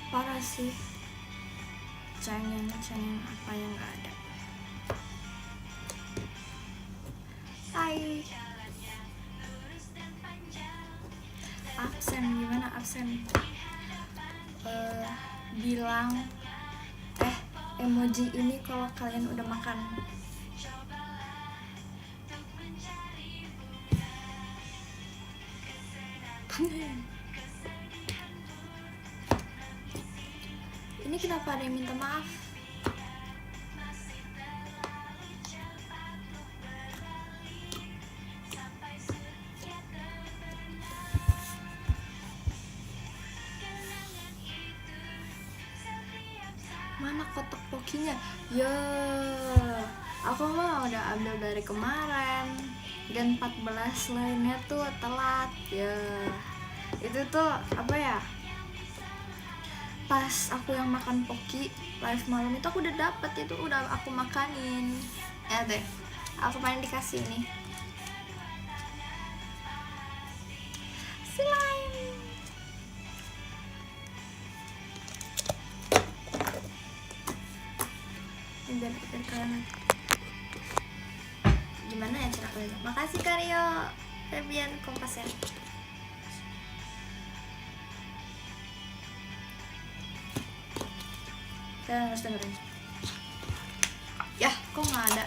Parah sih, cengeng apa yang gak ada. Hai, absen gimana absen? Bilang emoji ini kalau kalian udah makan. Ini kenapa ada yang minta maaf? Mana kotak pokinya? Ya, aku mah udah ambil dari kemarin. Dan 14 lainnya tuh telat. Ya, itu tuh apa ya? Pas aku yang makan poki live malam itu aku udah dapet, itu udah aku makanin. Ya deh, aku pengen dikasih nih. Slime. Ini biar kalian. Gimana ya cara kalian? Makasih Karyo, Febian Kompas ya. Kalian harus dengerin. Ya, kok nggak ada?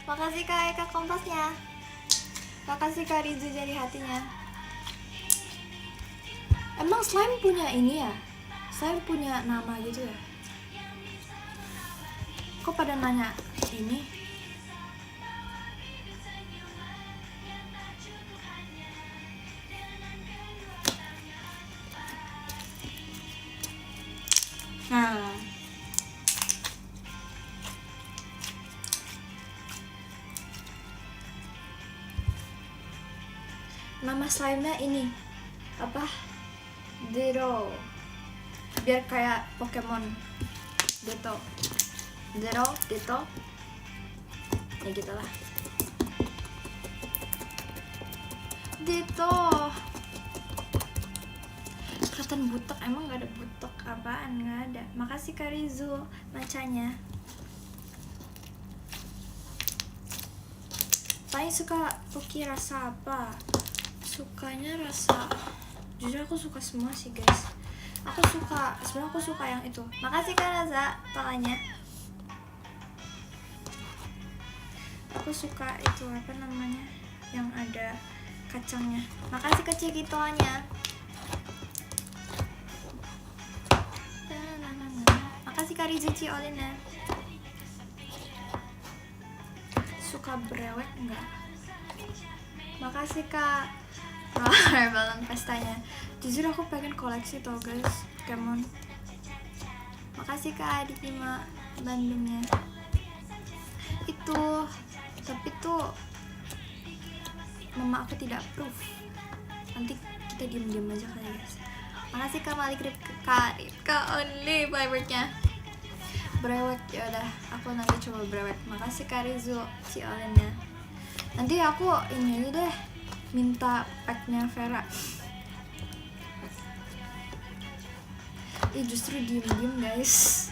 Makasih Kak Eka Kompasnya. Makasih Kak Rizu jadi hatinya. Emang slime punya ini ya? Slime punya nama gitu ya? Kok pada nanya ini? Nah, nama slime-nya ini apa? Dero, biar kayak Pokemon. Ditto, ya gitulah. Ditto. Kelihatan butek, emang gak ada butek apaan, gak ada. Makasih Kak Rizu macanya. Paling suka poki rasa apa? Sukanya rasa, jujur aku suka semua sih guys. Sebenarnya aku suka yang itu. Makasih Kak Raza palanya. Aku suka itu apa namanya, yang ada kacangnya. Makasih ke Cikitoanya. Makasih Kak Rizuci Olina. Suka brewek enggak? Makasih Kak balon pestanya. Jujur aku pengen koleksi tau guys, Pokemon. Makasih Kak Adik 5 Bandungnya. Itu tapi tuh mama aku tidak approve. Nanti kita diem-diem aja kali guys. Makasih Kak Malik Kak Only favorite-nya brewek. Ya udah, aku nanti coba brewek. Makasih Kak Rizu si Olennya. Nanti aku ini aja deh, minta packnya Vera. Justru diem-diem guys,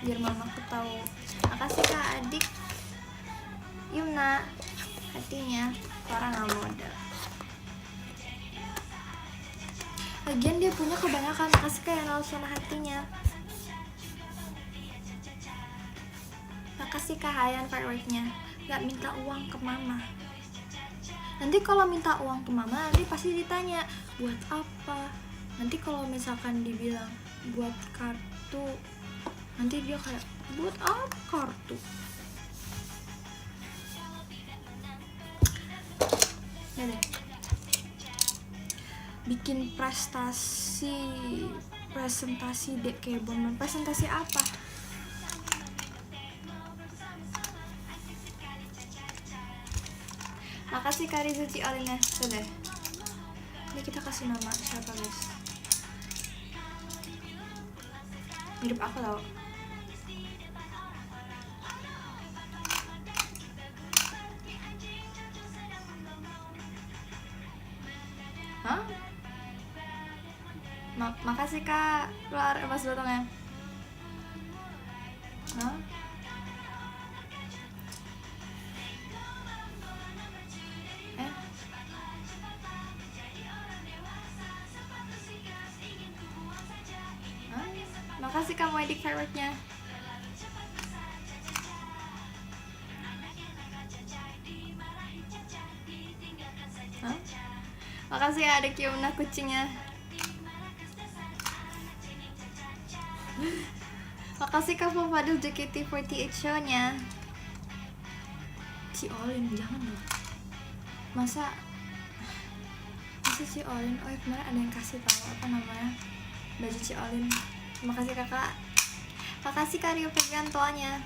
biar mamaku tahu. Makasih Kak Adik Yumna hatinya, orang nggak modal. Lagian dia punya kebanyakan. Makasih Kak yang Lausona hatinya. Makasih Kak Hayan fireworknya. Gak minta uang ke mama. Nanti kalau minta uang ke mama nanti pasti ditanya buat apa. Nanti kalau misalkan dibilang buat kartu, nanti dia kayak buat apa kartu. Ya deh, bikin presentasi dek kayak bonbon. Presentasi apa? Makasih Kak Rizu Ciolinnya. Sudah. Ini kita kasih nama siapa guys? Mirip aku tau. Hah? Makasih Kak keluar pas datangnya. Hah? Makasih kamu edit fireworknya. Hah? Makasih ya ada Kiona kucingnya. Makasih Kak Fadil JKT48 show-nya. Ciolin jangan dong. Masa Ciolin? Oh ya kemarin ada yang kasih tahu apa namanya baju Ciolin. Makasih kakak. Makasih Kak Rio Pegantoanya.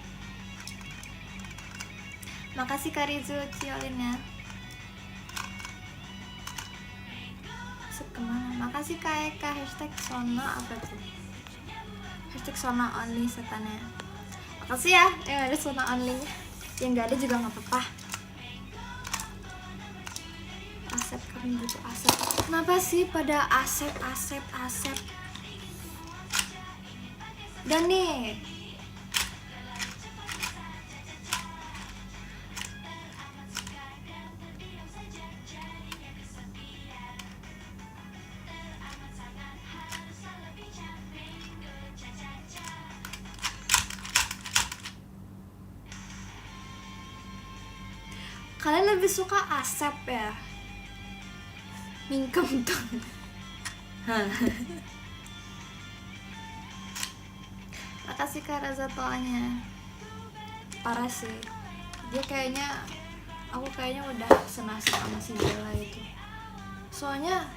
Makasih Kak Rizu Ciolinnya. Kemana? Makasih Kak Eka. Hashtag Sona apa tuh? Hashtag Sona only setannya. Makasih ya yang ada Sona only nya. Yang gak ada juga gak apa-apa. Asep, kami butuh Asep. Kenapa sih pada Asep? Dan nih kalian lebih suka Asep ya? Mingkem tuh. Makasih Kak Raza Toanya. Parah sih. Dia kayaknya, aku kayaknya udah senasib sama si Bella itu. Soalnya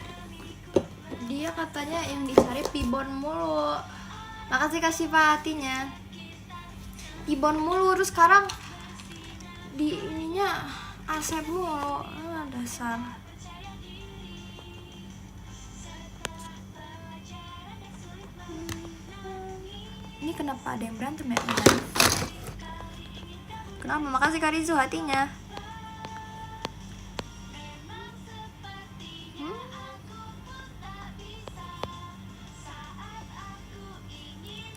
dia katanya yang dicari Pibon mulu. Makasih Kak Syifa hatinya. Pibon mulu, terus sekarang di ininya Asep mulu. Dasar. Ini kenapa ada yang berantem ya? Kenapa? Makasih Kak Rizu hatinya.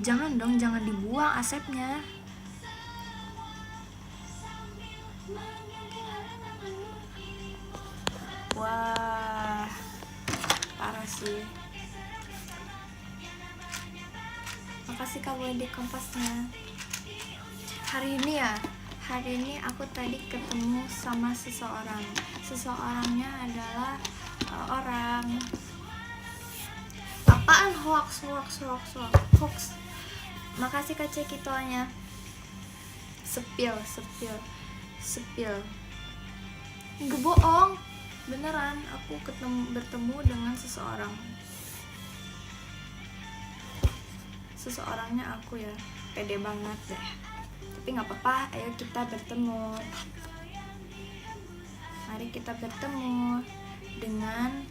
Jangan dong, jangan dibuang Asepnya. Wah, parah sih. Makasih kamu di Kompasnya. Hari ini aku tadi ketemu sama seseorang. Seseorangnya adalah orang. Apaan hoax. Makasih Kak Cekitonya. Sepil. Nggak bohong. Beneran, aku bertemu dengan seseorang. Seseorangnya aku ya, pede banget deh. Tapi nggak apa-apa, ayo kita bertemu. Mari kita bertemu dengan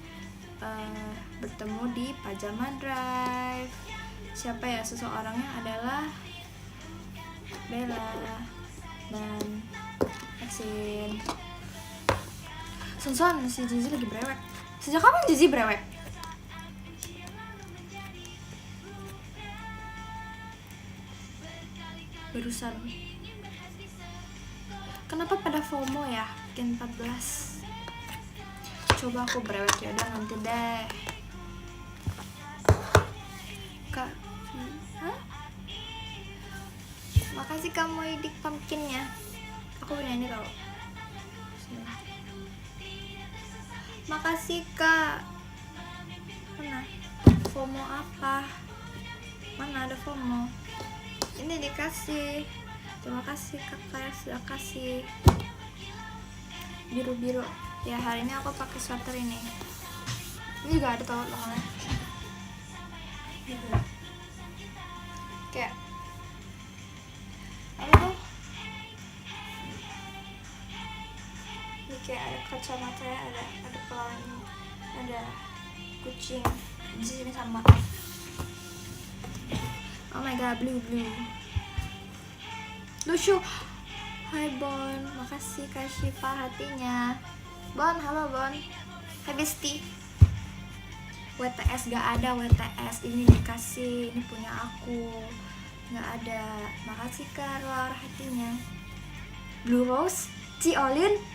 bertemu di Pajama Drive. Siapa ya? Seseorangnya adalah Bella dan Exin. Sonson, si Zizi lagi brewek. Sejak kapan Zizi brewek? Barusan. Kenapa pada FOMO ya? Gen 14. Coba aku brewek ya udah nanti deh. Kak. Hah? Makasih kamu Idik pumpkinnya. Aku punya ini tau. Makasih Kak. Mana? FOMO apa? Mana ada FOMO? Ini dikasih. Terima kasih kakak sudah kasih. Biru-biru. Ya hari ini aku pakai sweater ini. Ini juga ada tau logonya. Gitu. Kayak apa tuh? kayak ada kacamata, ada pelangi, ada kucing di sini sama. Oh my god, blue lucu. Hai Bon, makasih Kak Syifa hatinya. Bon, halo Bon. Hai Besti. WTS gak ada, WTS ini dikasih, ini punya aku. Gak ada. Makasih Kak Roar hatinya. Blue Rose, Ci Olin.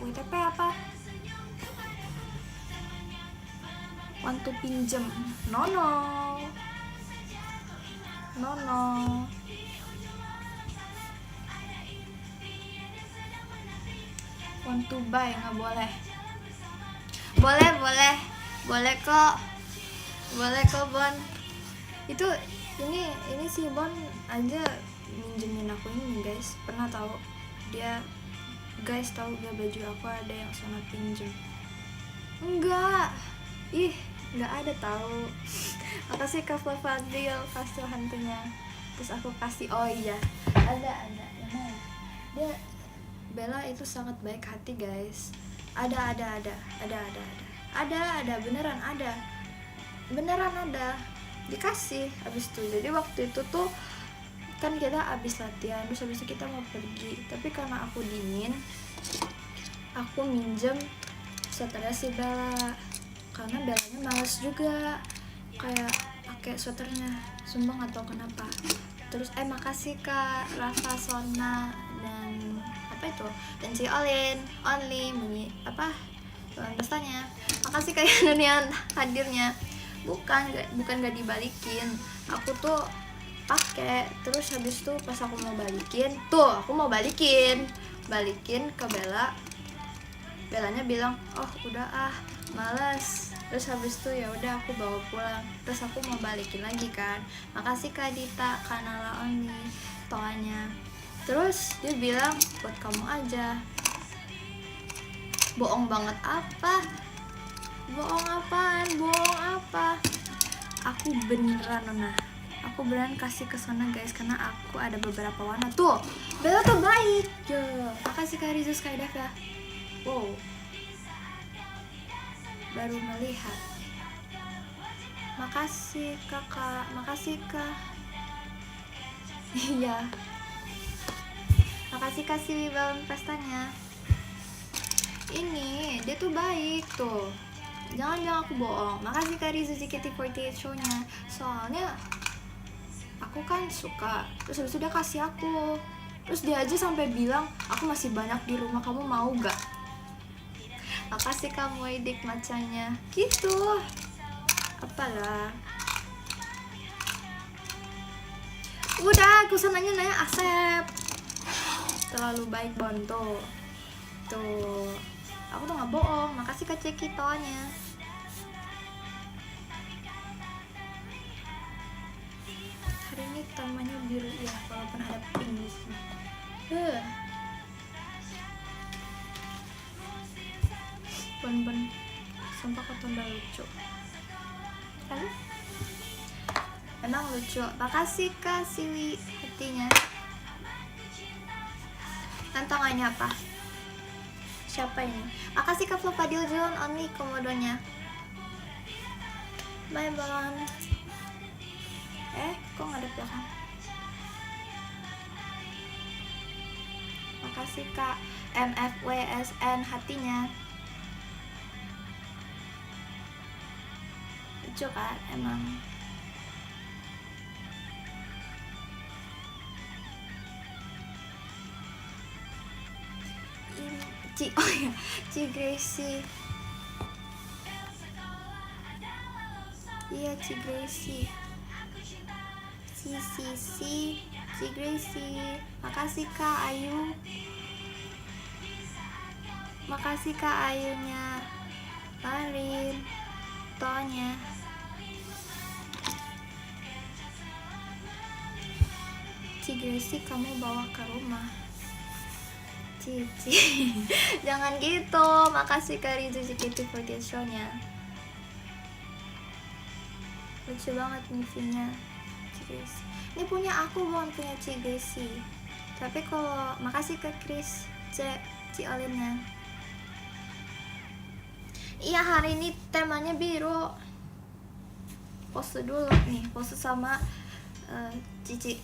WTP apa? Want to pinjem? No. Want to buy? Nggak boleh. Boleh kok Bon. Itu ini si Bon aja minjemin aku ini guys. Pernah tahu dia guys, tahu gak baju aku ada yang Sona pinjem? Enggak, nggak ada tahu. Makasih Kak Fadil kasih hantunya. Terus aku kasih, oh iya ada emang dia Bella itu sangat baik hati guys. Ada beneran ada dikasih abis itu. Jadi waktu itu tuh kan kita abis latihan, terus abis itu kita mau pergi, tapi karena aku dingin aku minjem sweaternya si Bella, karena Bellanya males juga kayak pakai sweaternya, sumpah nggak tahu kenapa. Terus makasih Kak Rafa Sona dan apa itu, dan si Only bunyi apa pestanya. Makasih Kak Yanunian hadirnya. Bukan gak dibalikin, aku tuh pakai. Terus habis itu pas aku mau balikin ke Bellanya bilang oh udah malas. Terus habis itu ya udah aku bawa pulang. Terus aku mau balikin lagi kan. Makasih Kak Dita Kanala Oni toanya. Terus dia bilang buat kamu aja. Bohong banget apa? Bohong apaan? Bohong apa? Aku beneran Nona. Aku beneran kasih ke sana guys, karena aku ada beberapa warna. Tuh, Bella tuh baik. Makasih Kak Rizu Skydive ya. Wow. Baru melihat. Makasih Kakak, makasih Kak. Iya. Makasih kasih balon pestanya. Ini dia tuh baik tuh. Jangan aku bohong. Makasih Kak Rizu JKT48 show-nya. Soalnya aku kan suka, terus habis itu dia kasih aku. Terus dia aja sampai bilang aku masih banyak di rumah, kamu mau gak? Makasih kamu Edik macanya gitu. Apalah. Udah, aku sananya nanya Asep. Terlalu baik Bonto. Tuh. Aku tuh gak bohong. Makasih Kak Cekitonya. Hari ini tamanya biru ya, walaupun ada pink di sini. Bon, sumpah kau tambah lucu. Kan? Emang lucu. Makasih Kak Sili hatinya. Tantangannya apa? Siapa ini? Makasih Kak Fadil John Only komodonya. Bye balon. Kok nggak ada belakang? Makasih Kak MFWSN hatinya. Lucu kan emang. Ci Gracie. Iya Ci Gracie. Ci Gracie. Makasih Kak Ayu. Makasih Kak Ayunya. Larin Tonya. Ci Gracie kamu bawa ke rumah. Cici. Jangan gitu. Makasih Kak Rizu JKT48 show-nya. Lucu banget nih V-nya. Ini punya aku, bukan punya Ci Gracie. Tapi kalau makasih ke Chris Ci Olinnya. Iya, hari ini temanya biru. Pose dulu nih, pose sama Cici.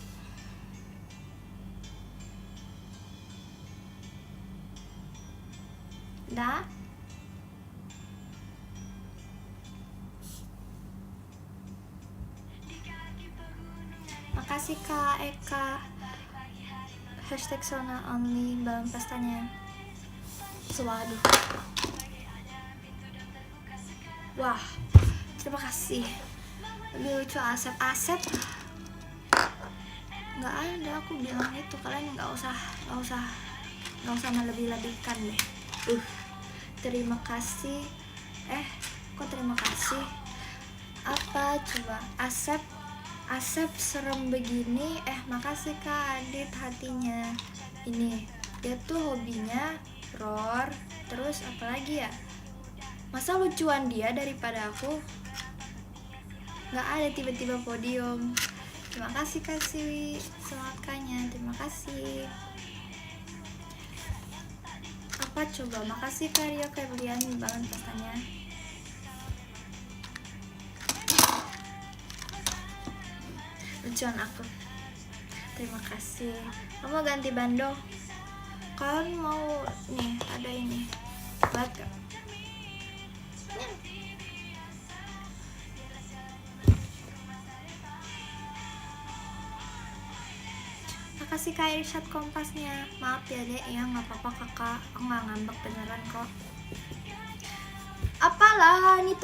Dah. Makasih Kak Eka. Hashtag Sona Only dalam pestanya. Waduh. Wah, terima kasih. Lebih lucu Asep. Nggak ada, aku bilang itu. Kalian nggak usah melebih-lebihkan deh. Terima kasih. Kok terima kasih? Apa coba? Asep serem begini. Makasih Kak Adit hatinya. Ini dia tuh hobinya roar. Terus apa lagi ya? Masa lucuan dia daripada aku? Nggak ada tiba-tiba podium. Terima kasih kasih semangatnya. Terima kasih. Apa coba? Makasih Karyo Febrian banget katanya. Lucuan aku. Terima kasih. Kamu ganti bando? Kalian mau nih ada ini buat gak? Makasih Kak Irsyad kompasnya. Maaf ya dek ya, nggak apa-apa kakak, aku nggak ngambek beneran kok. Apalah nih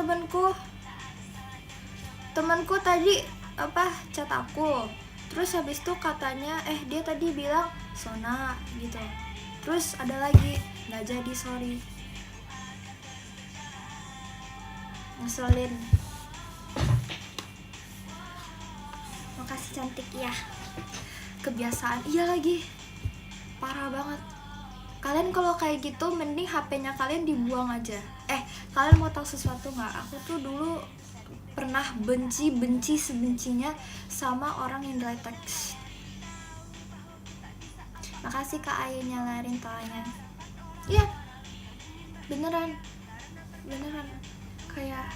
temanku tadi chat aku, terus habis itu katanya dia tadi bilang Sona gitu, terus ada lagi nggak jadi, sorry, ngeselin. Makasih cantik ya. Kebiasaan, iya lagi, parah banget. Kalian kalau kayak gitu mending HP-nya kalian dibuang aja. Kalian mau tahu sesuatu nggak? Aku tuh dulu pernah benci sebencinya sama orang yang delete text. Makasih Kak Ayu nyalarin tawanya. Iya, beneran kayak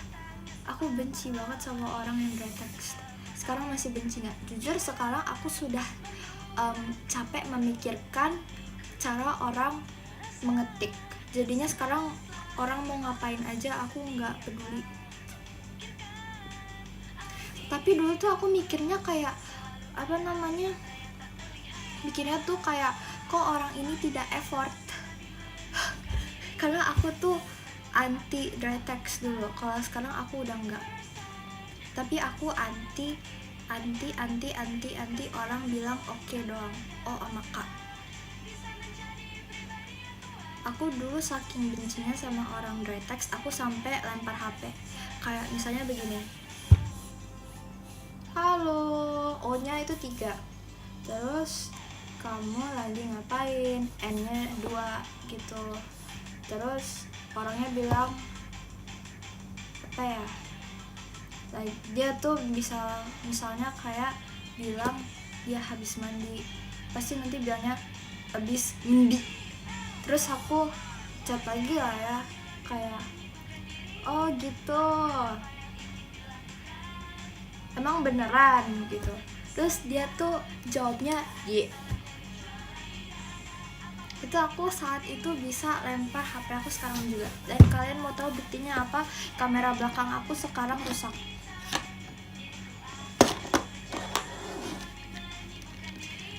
aku benci banget sama orang yang delete text. Sekarang masih benci nggak? Jujur sekarang aku sudah capek memikirkan cara orang mengetik. Jadinya sekarang orang mau ngapain aja aku nggak peduli. Tapi dulu tuh aku mikirnya kayak mikirnya tuh kayak kok orang ini tidak effort. Karena aku tuh anti dry text dulu. Kalau sekarang aku udah enggak. Tapi aku anti orang bilang oke doang. Oh sama Kak. Aku dulu saking bencinya sama orang dry text, aku sampai lempar HP. Kayak misalnya begini. Halo, O-nya itu 3. Terus kamu lagi ngapain? N-nya 2 gitu. Terus orangnya bilang apa ya? Dia tuh bisa misalnya kayak bilang dia habis mandi, pasti nanti bilangnya habis mandi. Terus aku chat lagi lah ya, kayak oh gitu, emang beneran gitu. Terus dia tuh jawabnya ye. Itu aku saat itu bisa lempar HP aku sekarang juga. Dan kalian mau tahu buktinya apa? Kamera belakang aku sekarang rusak.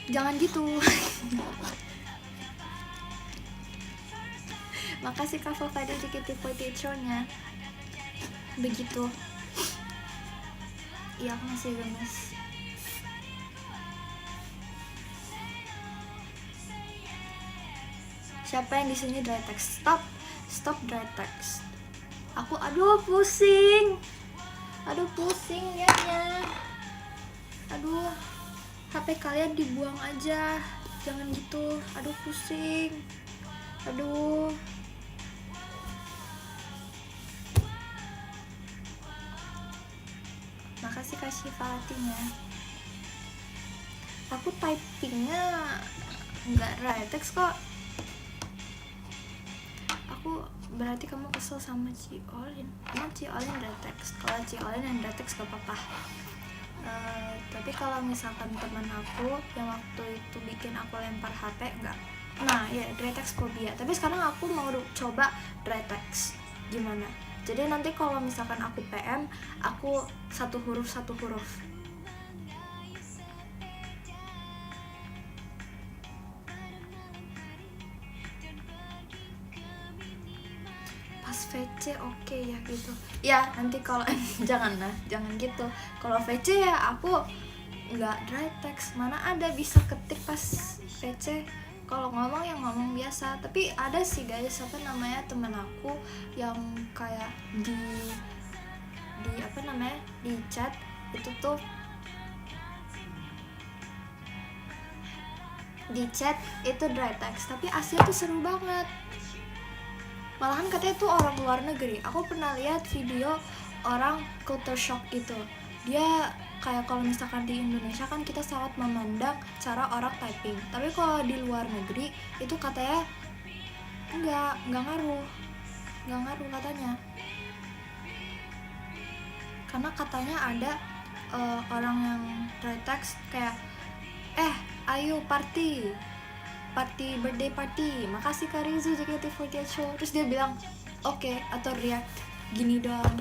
Jangan gitu. Makasih Kak Fofadi JKT48-nya. Begitu. Iya, aku masih gemes. Siapa yang di sini dry text? Stop dry text. Aku pusing liatnya. HP kalian dibuang aja, jangan gitu. Pusing. Makasih Kak Syifa hatinya. Aku typingnya nggak right text kok. Aku berarti kamu kesel sama Ciolin. Emang Ciolin right text? Kalau Ciolin yang right text gak apa-apa. Tapi kalau misalkan teman aku yang waktu itu bikin aku lempar HP, enggak. Nah ya dry text phobia. Tapi sekarang aku mau coba dry text. Gimana? Jadi nanti kalau misalkan aku PM, aku satu huruf pas VC oke ya gitu ya. Nanti kalau jangan gitu. Kalau VC ya aku nggak dry text, mana ada bisa ketik pas VC. Kalau ngomong yang ngomong biasa. Tapi ada sih guys, apa namanya, temen aku yang kayak di apa namanya, di chat itu tuh, di chat itu dry text tapi aslinya tuh seru banget. Malahan katanya tuh orang luar negeri. Aku pernah lihat video orang culture shock gitu. Dia kayak kalau misalkan di Indonesia kan kita sangat memandang cara orang typing. Tapi kalau di luar negeri itu katanya enggak ngaruh katanya. Karena katanya ada orang yang dry text kayak ayo birthday party, makasih Kak Rizu JKT48 show, terus dia bilang oke, atau react gini doang,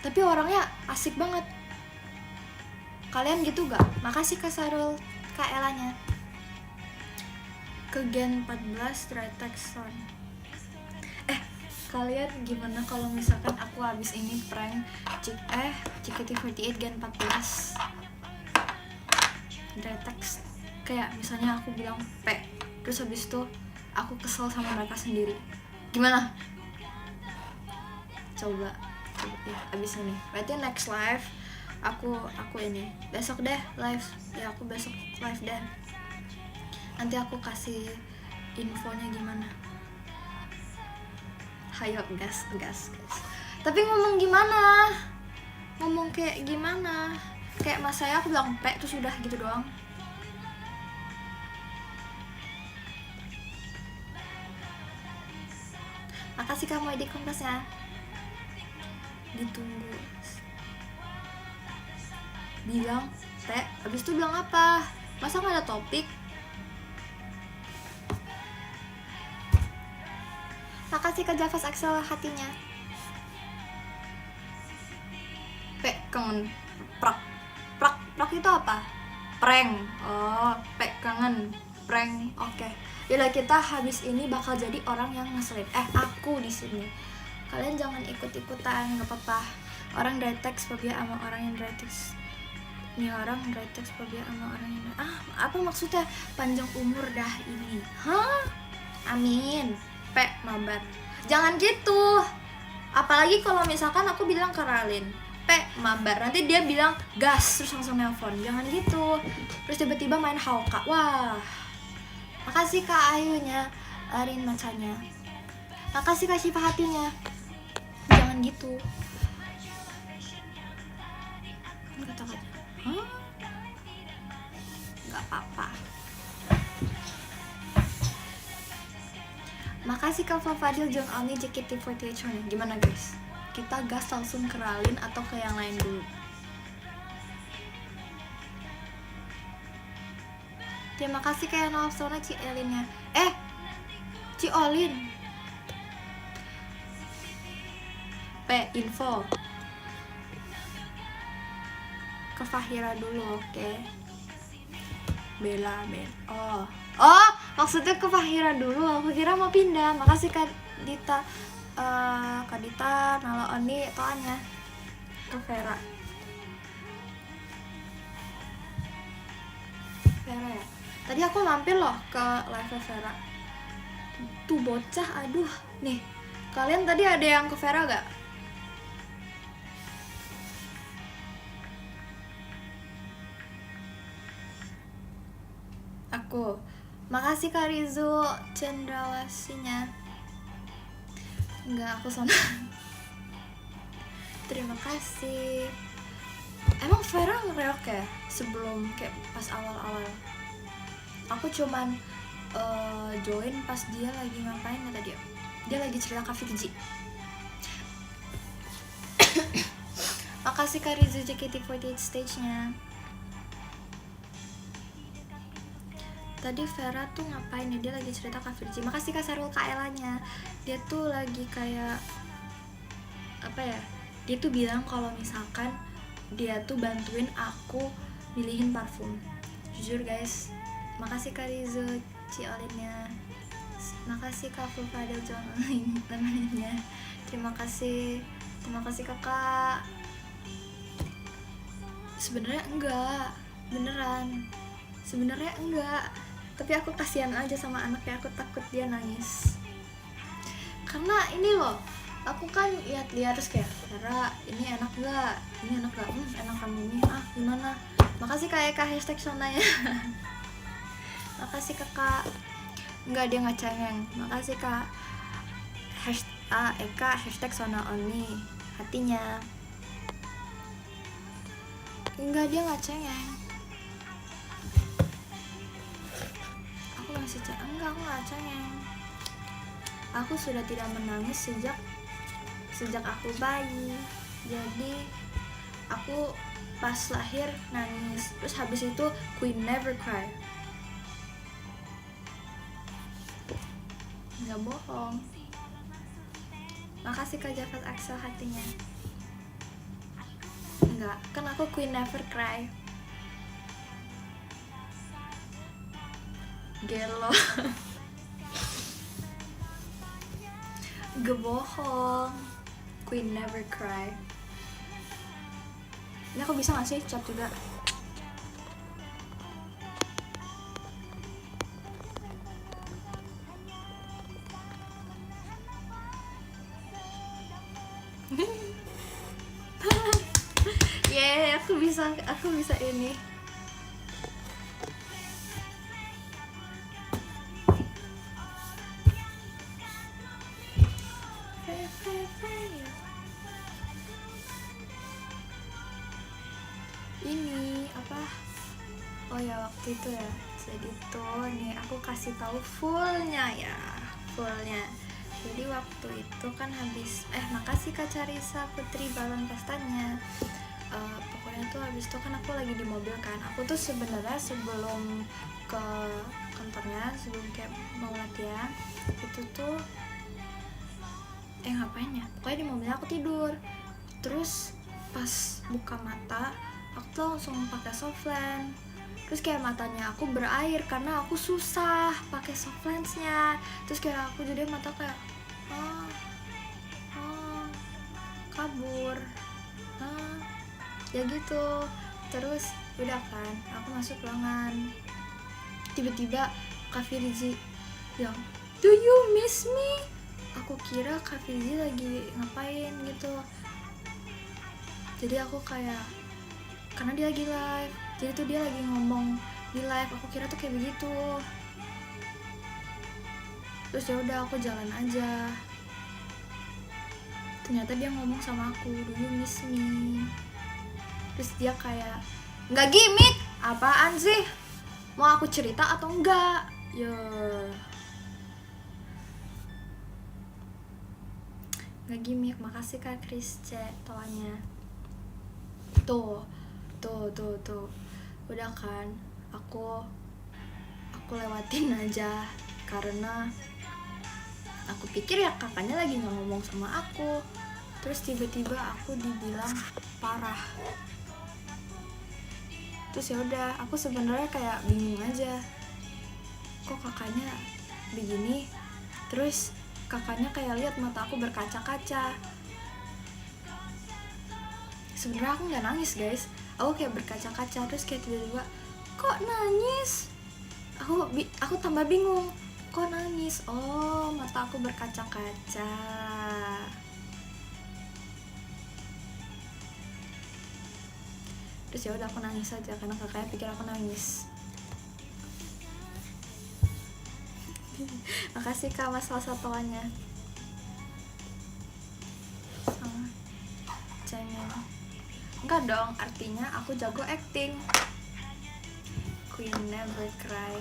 tapi orangnya asik banget. Kalian gitu gak? Makasih Kak Sarul, Kak Elanya. Ke Gen 14 dry text sound. Kalian gimana kalau misalkan aku habis ini prank JKT48 Gen 14 dry text? Kayak misalnya aku bilang P, terus habis itu aku kesel sama mereka sendiri. Gimana? Coba ya abis ini. Berarti next live aku ini besok deh live. Ya aku besok live deh. Nanti aku kasih infonya gimana. Hayo gas. Tapi ngomong gimana? Ngomong kayak gimana? Kayak mas saya aku bilang P terus udah gitu doang. Makasih kamu Edi Kompasnya. Ditunggu. Bilang P, abis itu bilang apa? Masa gak ada topik? Makasih ke Javas Axel hatinya. P, kangen. Prak itu apa? Prank. Oh, P, kangen. Prank. Oke. Yaudah, kita habis ini bakal jadi orang yang ngeselin. Aku di sini. Kalian jangan ikut-ikutan, nggak apa-apa. Orang dry text phobia sama orang yang dry text. Ini orang dry text phobia sama orang yang apa maksudnya? Panjang umur dah ini. Hah? Amin. P, mabar. Jangan gitu. Apalagi kalau misalkan aku bilang ke Ralin, P, mabar. Nanti dia bilang gas terus langsung nelpon. Jangan gitu. Terus tiba-tiba main Hauka. Wah. Makasih Kak Ayunya, Arin macanya. Makasih Kak Syifa hatinya. Jangan gitu. Kata-kata. Hah? Gak apa-apa. Makasih Kak Fadil, John Oni, JKT48. Gimana guys? Kita gas langsung ke Ralin atau ke yang lain dulu? Terima kasih kayak Nolsona Cielinnya. Ciolin. P, info. Ke Fahira dulu, oke. Bella. Oh, maksudnya ke Fahira dulu. Aku kira mau pindah. Makasih Kak Dita. Kak Dita, Nala Oni, toannya. Ke Vera ya. Tadi aku mampir loh ke live Vera. Tuh bocah, aduh. Nih, kalian tadi ada yang ke Vera gak? Aku. Makasih Kak Rizu Cendrawasinya. Enggak, aku sana. Terima kasih. Emang Vera ngereok ya sebelum kayak pas awal-awal? Aku cuman join pas dia lagi ngapain ya tadi? Dia lagi cerita Kak Firji. Makasih Kak Rizu JKT48 stage-nya. Tadi Vera tuh ngapain ya? Dia lagi cerita Kak Firji. Makasih Kak Sarul Kaelanya. Dia tuh lagi kayak apa ya? Dia tuh bilang kalau misalkan dia tuh bantuin aku milihin parfum. Jujur guys, makasih Kak Rizu Ciolitnya. Makasih Kak Fadil John temennya. Terima kasih kakak. Sebenarnya enggak, beneran. Sebenarnya enggak. Tapi aku kasihan aja sama anaknya, aku takut dia nangis. Karena ini loh, aku kan lihat terus kayak, Vera, ini enak gak? Ini enak gak? Enakan ini. Gimana? Makasih Kak Eka hashtag Sonanya. Makasih kakak. Enggak, dia nggak cengeng. Makasih Kak Eka hashtag Sona Oni. Hatinya. Enggak, dia nggak cengeng. Aku masih enggak, aku nggak cengeng. Aku sudah tidak menangis sejak aku bayi. Jadi aku pas lahir nangis, terus habis itu Queen Never Cry. Nggak bohong. Makasih Kak Jafat Axel hatinya. Enggak, kan aku Queen Never Cry. Gelo. Gak bohong, Queen Never Cry. Ini aku bisa gak sih chat juga? Yeah, aku bisa ini. Ini apa? Oh ya, waktu itu ya. Jadi tuh nih aku kasih tahu fullnya. Jadi waktu itu kan habis makasih Kak Carisa Putri balon pestanya. Pokoknya tuh habis itu kan aku lagi di mobil kan. Aku tuh sebenarnya sebelum ke kantornya, sebelum kayak mau latihan itu tuh ngapain ya? Pokoknya di mobilnya aku tidur. Terus pas buka mata, aku tuh langsung pakai softland. Terus kayak matanya aku berair karena aku susah pakai softlensnya. Terus kayak aku jadi mata kayak kabur. Ya gitu. Terus udah kan, aku masuk ruangan. Tiba-tiba Kak Firji bilang, "Do you miss me?" Aku kira Kak Firji lagi ngapain gitu. Jadi aku kayak, karena dia lagi live, jadi tuh dia lagi ngomong di live, aku kira tuh kayak begitu. Terus ya udah aku jalan aja. Ternyata dia ngomong sama aku, "Do you miss me?" Terus dia kayak, "Nggak gimmick, apaan sih? Mau aku cerita atau enggak?" Nggak gimmick. Makasih Kak Chris C toanya. Tuh. Udah kan, aku lewatin aja karena aku pikir ya kakaknya lagi nggak ngomong sama aku. Terus tiba-tiba aku dibilang parah. Terus ya udah, aku sebenarnya kayak bingung aja. Kok kakaknya begini? Terus kakaknya kayak lihat mata aku berkaca-kaca. Sebenarnya aku nggak nangis guys, aku kayak berkaca-kaca. Terus kayak tiba-tiba, kok nangis? Aku tambah bingung, kok nangis? Oh, mata aku berkaca-kaca. Terus ya udah aku nangis aja karena kakaknya pikir aku nangis. Makasih Kak Mas salah satuannya. Cengeng. Enggak dong, artinya aku jago acting. Queen never cry.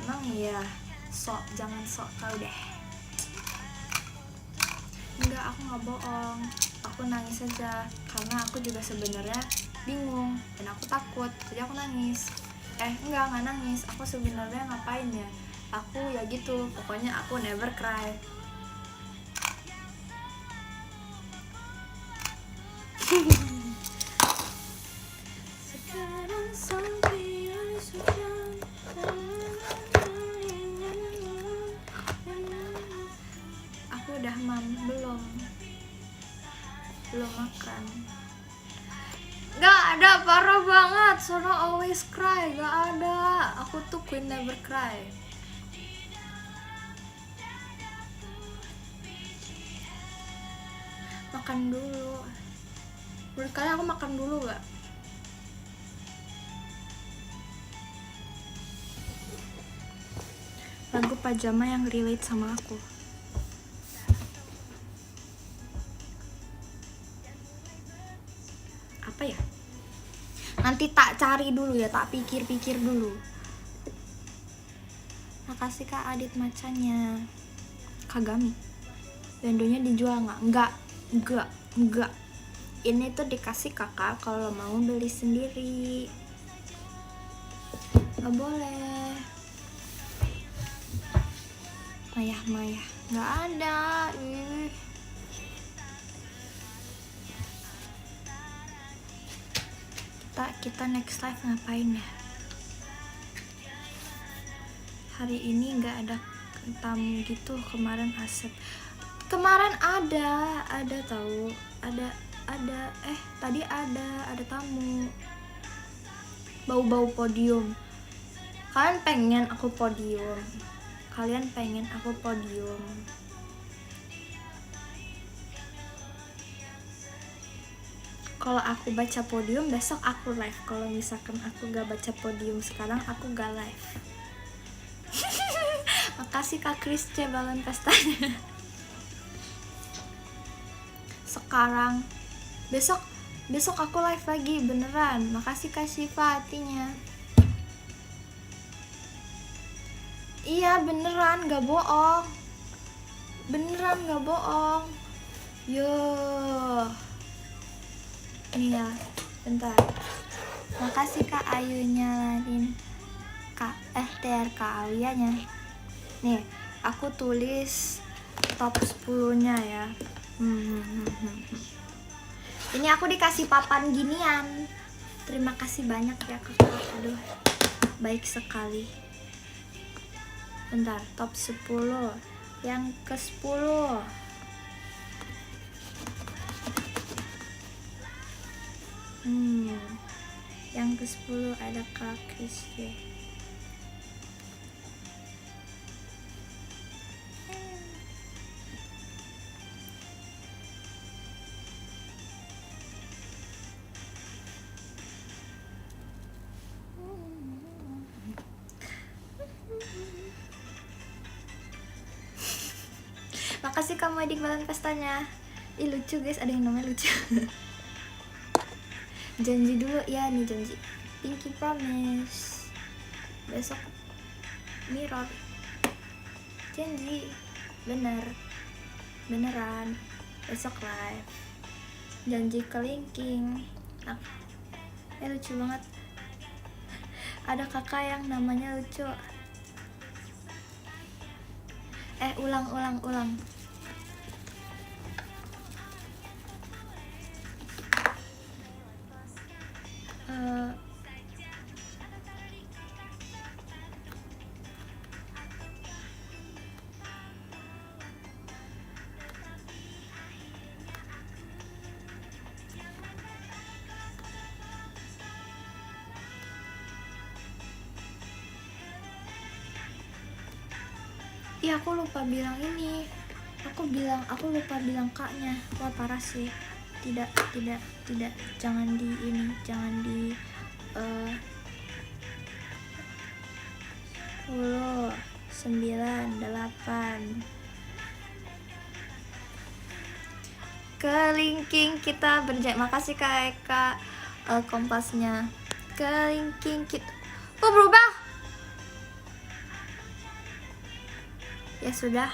Emang iya, jangan sok tahu deh. Enggak, aku nggak bohong. Aku nangis aja karena aku juga sebenarnya bingung dan aku takut, jadi aku nangis. Enggak nangis. Aku sebenarnya ngapain ya? Aku ya gitu, pokoknya aku never cry. Sekarang sampai aku udah belum makan. Gak ada, parah banget. Sona always cry, gak ada. Aku tuh queen never cry. Makan dulu. Menurut kalian aku makan dulu gak? Lagu pajama yang relate sama aku. Apa ya? Nanti tak cari dulu ya, tak pikir-pikir dulu. Makasih Kak Adit macanya. Kagami. Bandonya dijual nggak? Enggak. Ini tuh dikasih kakak kalau mau beli sendiri. Nggak boleh. Maya, nggak ada. Kita next live ngapain ya? Hari ini nggak ada tamu gitu. Kemarin Asep. Kemarin ada tahu. Tadi ada tamu. Bau-bau podium. Kalian pengen aku podium? Kalau aku baca podium, besok aku live. Kalau misalkan aku gak baca podium sekarang, aku gak live. Makasih Kak Krisce balon pestanya. Sekarang, besok aku live lagi beneran. Makasih Kak Syifa hatinya. Iya beneran, gak bohong. Yo. Nih ya, bentar. Makasih Kak Ayunya Ladin. TRK Awianya. Nih, aku tulis top 10-nya ya. Ini aku dikasih papan ginian. Terima kasih banyak ya Kakak. Aduh, baik sekali. Bentar, top 10. Yang ke-10. Yang ke-10 ada Kak Krisce. Makasih kamu adik balon pestanya. Ih lucu guys, ada yang namanya lucu. Janji dulu ya, nih janji. Pinky promise. Besok mirror. Janji. Beneran. Besok live. Janji kelingking. Nah, lucu banget. Ada kakak yang namanya lucu. Ulang. Iya aku lupa bilang ini. Aku lupa bilang kaknya. Wah parah sih. Tidak. Jangan di ini. Jangan di 10, 9, 8, Kelingking kita berjanji. Makasih Kak Eka kompasnya. Kelingking kita. Kok berubah? Ya sudah.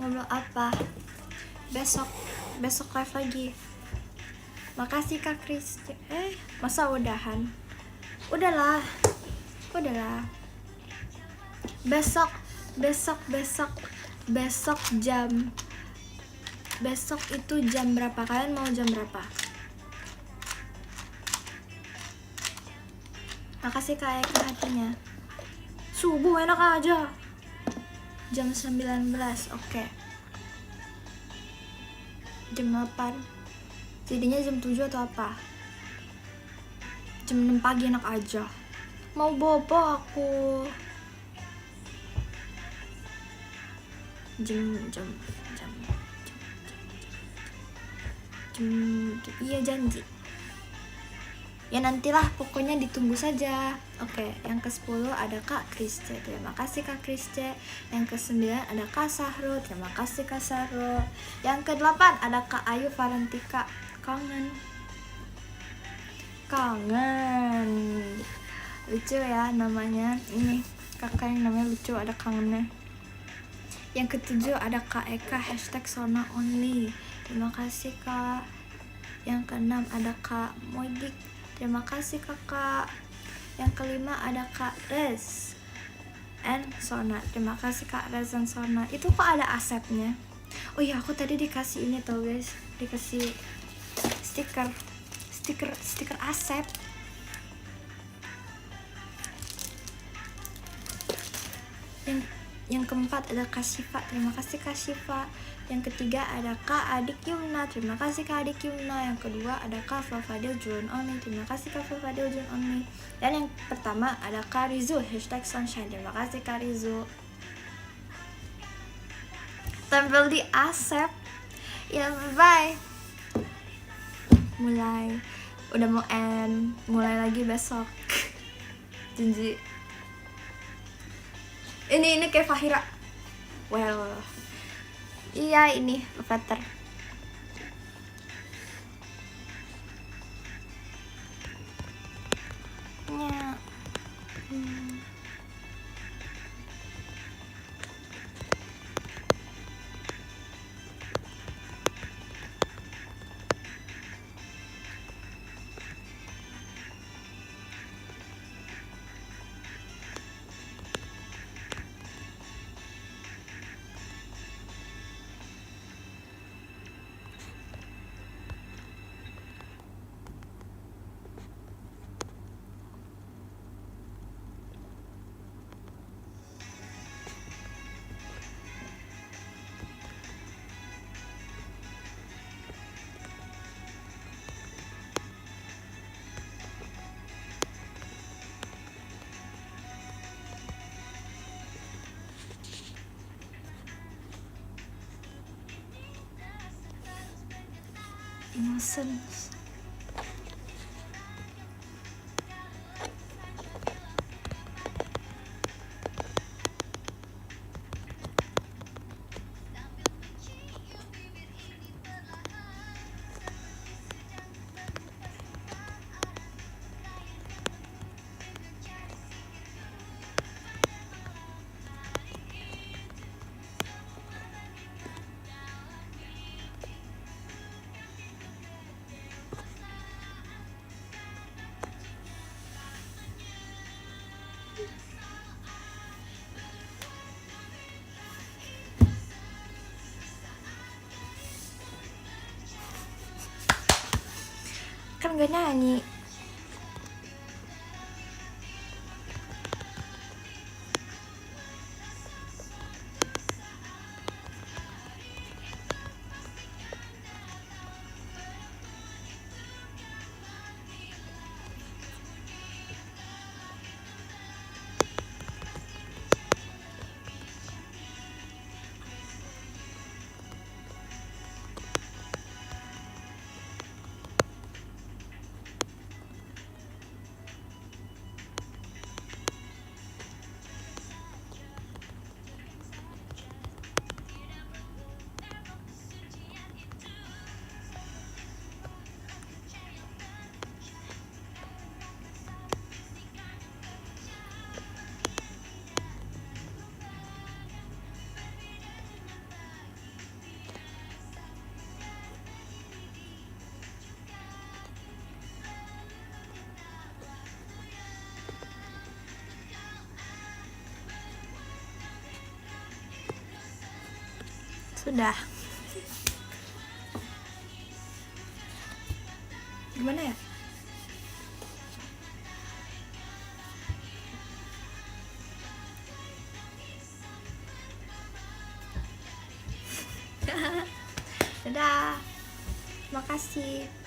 Ngobrol apa? Besok live lagi. Makasih Kak Kristi. Masa udahan? Udahlah. Besok itu jam berapa? Kalian mau jam berapa? Makasih Kak Eka hatinya. Subuh enak aja. Jam 19, oke. Jam 8. Jadinya jam 7 atau apa? Jam 6 pagi enak aja. Mau bobo aku. Iya janji. Ya nantilah, pokoknya ditunggu saja. Oke, yang ke-10 ada Kak Krisce. Terima kasih Kak Krisce. Yang ke-9 ada Kak Sahrul. Terima kasih Kak Sahrul. Yang ke-8 ada Kak Ayu Valentika. Kangen. Lucu ya namanya. Ini kakak yang namanya lucu, ada kangennya. Yang ke-7 ada Kak Eka #Sona only. Terima kasih Kak. Yang ke-6 ada Kak Modik. Terima kasih kakak. Yang ke-5 ada Kak Rez and Sona. Terima kasih Kak Rez dan Sona. Itu kok ada asepnya? Oh iya, aku tadi dikasih ini tau guys. Dikasih stiker asep. Yang keempat ada Kak Syifa. Terima kasih Kak Syifa. Yang ketiga ada Kak Adik Yumna. Terima kasih Kak Adik Yumna. Yang kedua ada Kak Fadil Jun Only. Terima kasih Kak Fadil Jun Only. Dan yang pertama ada Kak Rizu #Sunshine. Terima kasih Kak Rizu. Tempel di asep. Ya bye. Udah mau end. Mulai lagi besok. Janji. Ini kayak Fahira. Well, iya ini Peter. Ya. Innocence. Kan gak nyanyi. Sudah. Gimana ya? Dadah. Makasih.